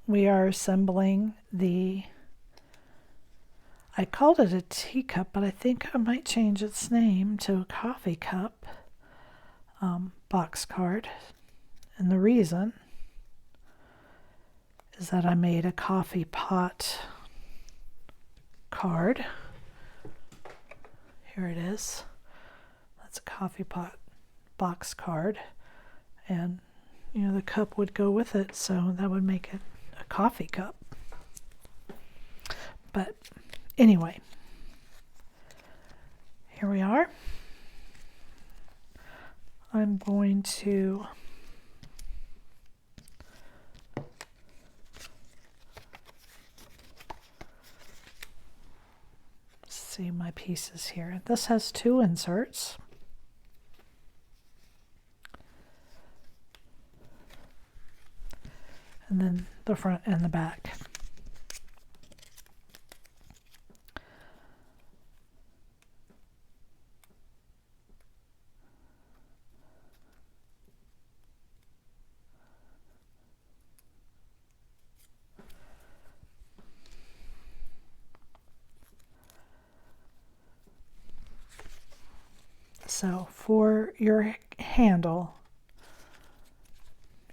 we are assembling the, I called it a teacup, but I think I might change its name to a coffee cup box card. And the reason is that I made a coffee pot card. Here it is. That's a coffee pot box card. And, you know, the cup would go with it, so that would make it a coffee cup. But anyway, here we are. I'm going to see my pieces here. This has 2 inserts. And then the front and the back. So for your handle,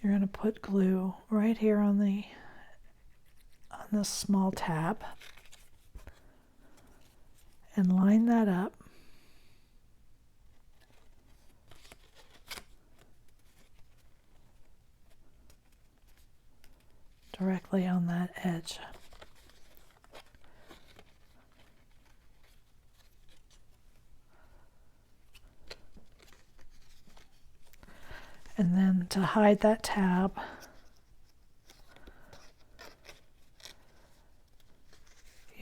you're going to put glue right here on this small tab and line that up directly on that edge. And then to hide that tab,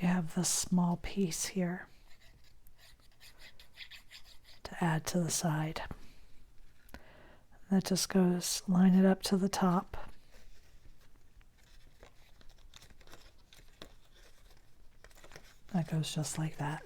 you have this small piece here to add to the side. That just goes, line it up to the top. That goes just like that.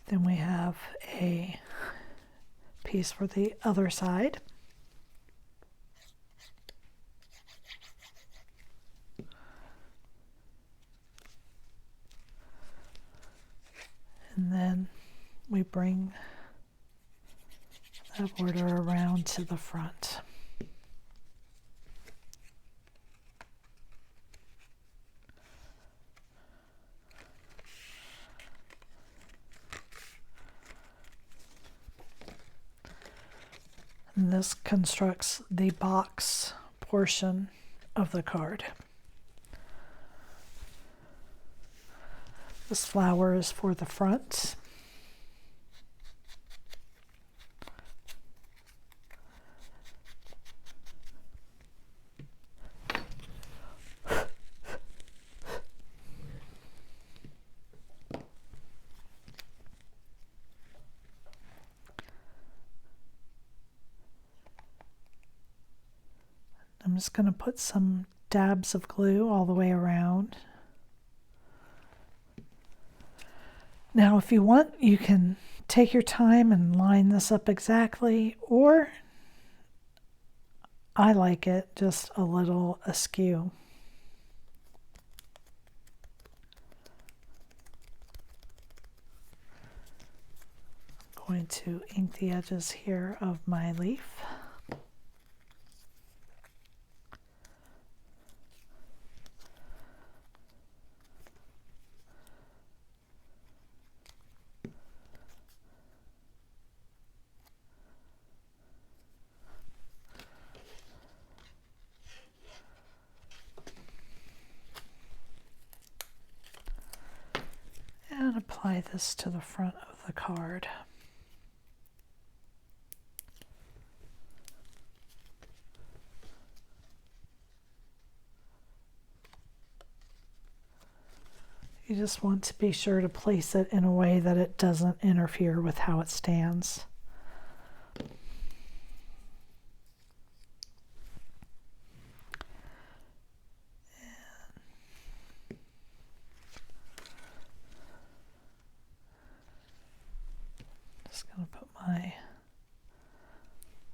Then we have a piece for the other side. And then we bring that border around to the front. And this constructs the box portion of the card. This flower is for the front. I'm just going to put some dabs of glue all the way around. Now, if you want, you can take your time and line this up exactly, or I like it just a little askew. I'm going to ink the edges here of my leaf. And apply this to the front of the card. You just want to be sure to place it in a way that it doesn't interfere with how it stands. Just going to put my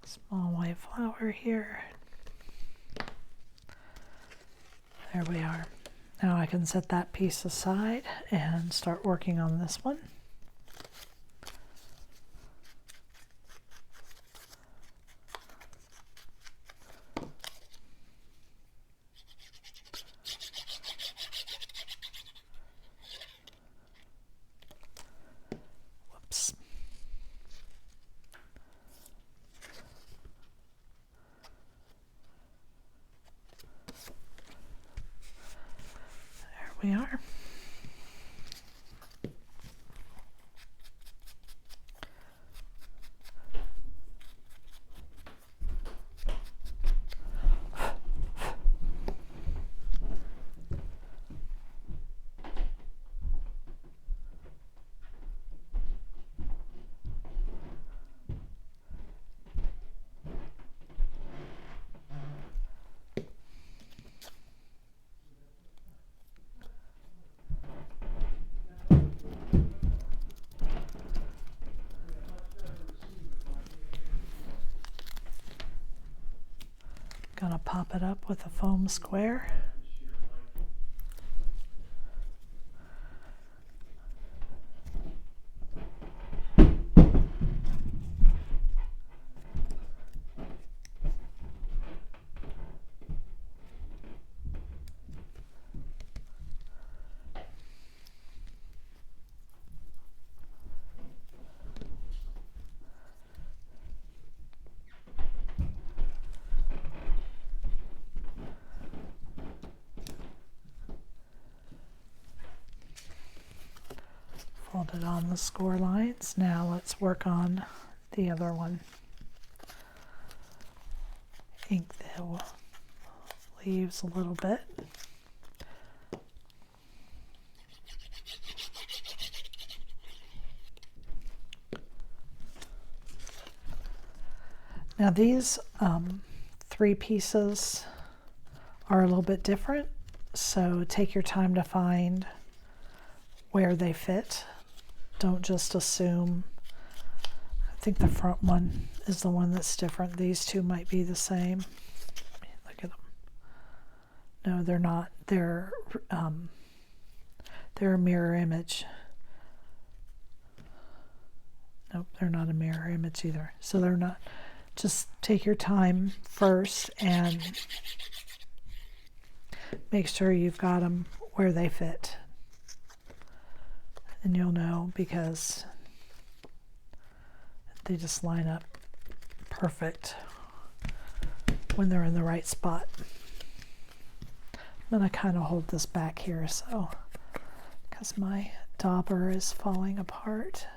small white flower here. There we are. Now I can set that piece aside and start working on this one. Whoops. We are. Gonna pop it up with a foam square. Fold it on the score lines. Now let's work on the other one. Ink the leaves a little bit. Now these three pieces are a little bit different, so take your time to find where they fit. Don't just assume. I think the front one is the one that's different. These two might be the same. Look at them. No, they're not. They're a mirror image. Nope, they're not a mirror image either. So they're not. Just take your time first and make sure you've got them where they fit. And you'll know because they just line up perfect when they're in the right spot. I'm going to kind of hold this back here so because my dauber is falling apart.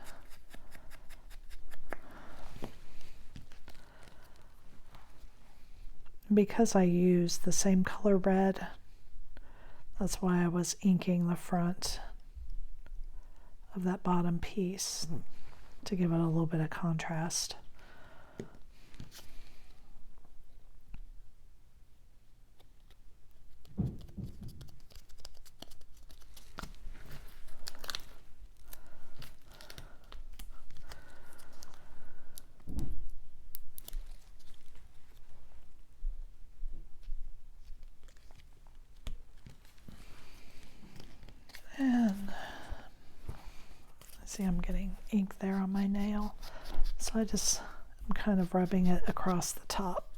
Because I use the same color red, that's why I was inking the front of that bottom piece to give it a little bit of contrast. And see, I'm getting ink there on my nail, so I'm kind of rubbing it across the top.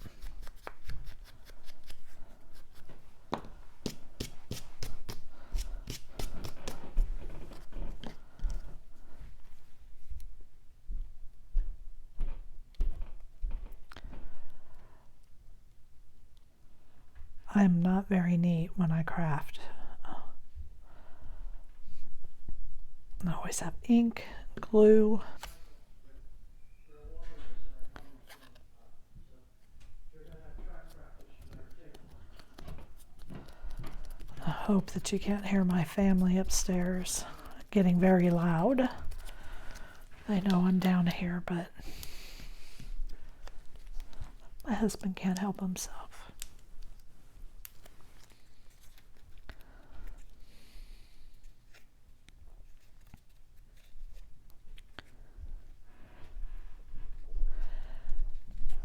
I'm not very neat when I craft. I always have ink glue. I hope that you can't hear my family upstairs getting very loud. I know I'm down here, but my husband can't help himself.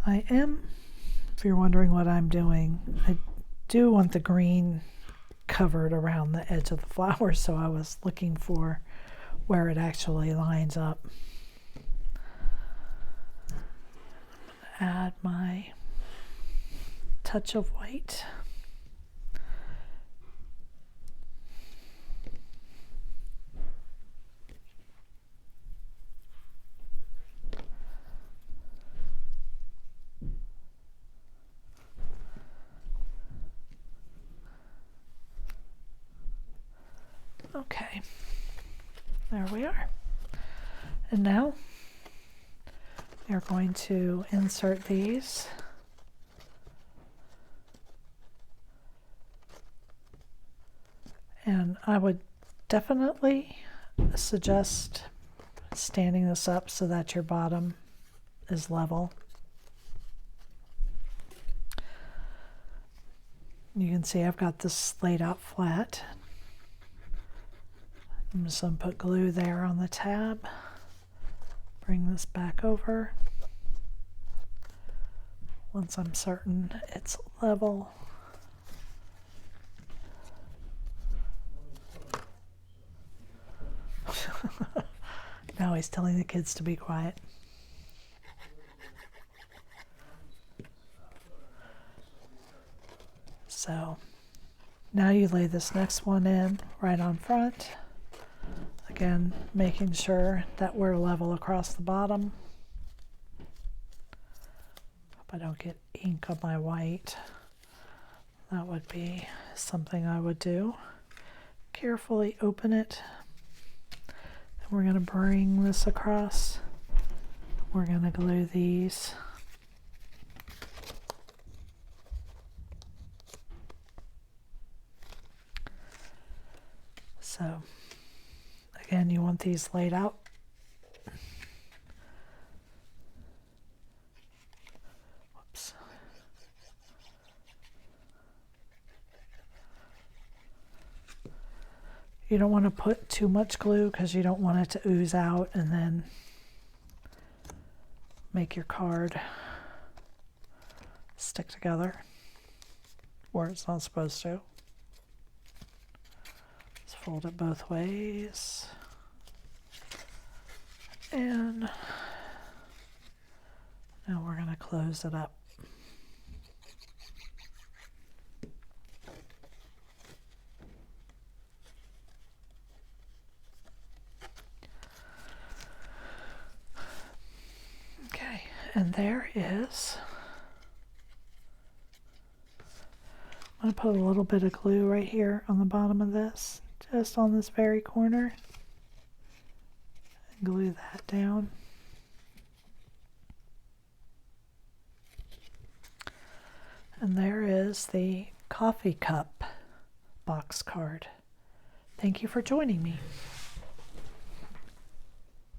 I am, if you're wondering what I'm doing, I do want the green covered around the edge of the flower, so I was looking for where it actually lines up. Add my touch of white. Okay, there we are. And now we're going to insert these. And I would definitely suggest standing this up so that your bottom is level. You can see I've got this laid out flat. I'm just going to put glue there on the tab. Bring this back over. Once I'm certain it's level. Now he's telling the kids to be quiet. So now you lay this next one in right on front. Again, making sure that we're level across the bottom. Hope I don't get ink on my white. That would be something I would do. Carefully open it. And we're going to bring this across. We're going to glue these. So again, you want these laid out. Whoops. You don't want to put too much glue because you don't want it to ooze out and then make your card stick together where it's not supposed to. Just fold it both ways. And now we're going to close it up. Okay, and there is, I'm going to put a little bit of glue right here on the bottom of this, just on this very corner. Glue that down. And there is the coffee cup box card. Thank you for joining me.